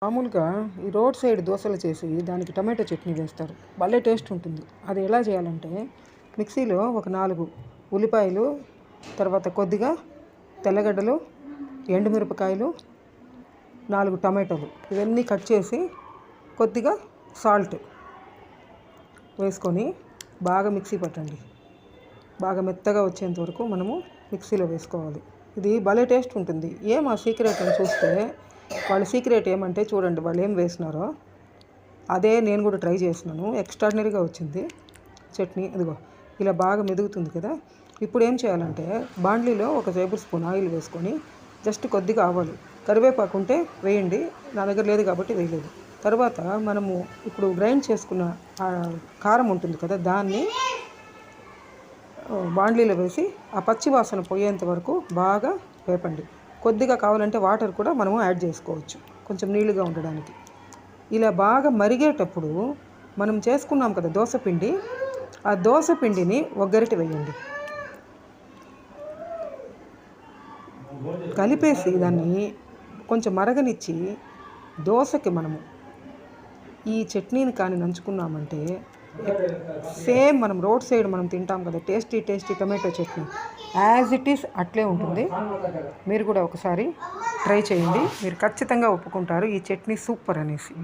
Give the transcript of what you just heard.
మామూలుగా ఈ road side దోశలు చేసి దానికి టమాటో చట్నీ వేస్తారు, భలే టేస్ట్ ఉంటుంది. అది ఎలా చేయాలంటే మిక్సీలో ఒక 4 ఉల్లిపాయలు, తర్వాత కొద్దిగా తెల్లగడ్డలు, ఎండుమిరపకాయలు, 4 టమాటోలు ఇవన్నీ కట్ చేసి కొద్దిగా సాల్ట్ వేసుకొని బాగా మిక్సీ పట్టండి. బాగా మెత్తగా వచ్చేంత వరకు మనము మిక్సీలో వేసుకోవాలి. ఇది భలే టేస్ట్ ఉంటుంది. ఏం ఆ సీక్రెట్ అని చూస్తే వాళ్ళ సీక్రెట్ ఏమంటే చూడండి వాళ్ళు ఏం వేసినారో అదే నేను కూడా ట్రై చేసినాను. ఎక్స్ట్రాడినరీగా వచ్చింది చట్నీ. ఇదిగో ఇలా బాగా మెదుగుతుంది కదా. ఇప్పుడు ఏం చేయాలంటే బాండ్లీలో 1 టేబుల్ స్పూన్ ఆయిల్ వేసుకొని జస్ట్ కొద్దిగా ఆవాలు, కరివేపాకు ఉంటే వేయండి, నా దగ్గర లేదు కాబట్టి వేయలేదు. తర్వాత మనము ఇప్పుడు గ్రైండ్ చేసుకున్న కారం ఉంటుంది కదా, దాన్ని బాండ్లీలో వేసి ఆ పచ్చి వాసన పోయేంత వరకు బాగా వేపండి. కొద్దిగా కావాలంటే వాటర్ కూడా మనము యాడ్ చేసుకోవచ్చు కొంచెం నీళ్ళుగా ఉండడానికి. ఇలా బాగా మరిగేటప్పుడు మనం చేసుకున్నాం కదా దోసపిండి, ఆ దోసపిండిని ఒక గరిటె వేయండి. కలిపేసి దాన్ని కొంచెం మరగనిచ్చి దోశకి మనము ఈ చట్నీని కానీ నంచుకున్నామంటే సేమ్ మనం రోడ్ సైడ్ మనం తింటాం కదా tasty tomato chutney as it is అట్లే ఉంటుంది. మీరు కూడా ఒకసారి ట్రై చేయండి, మీరు ఖచ్చితంగా ఒప్పుకుంటారు ఈ చట్నీ సూపర్ అనేసి.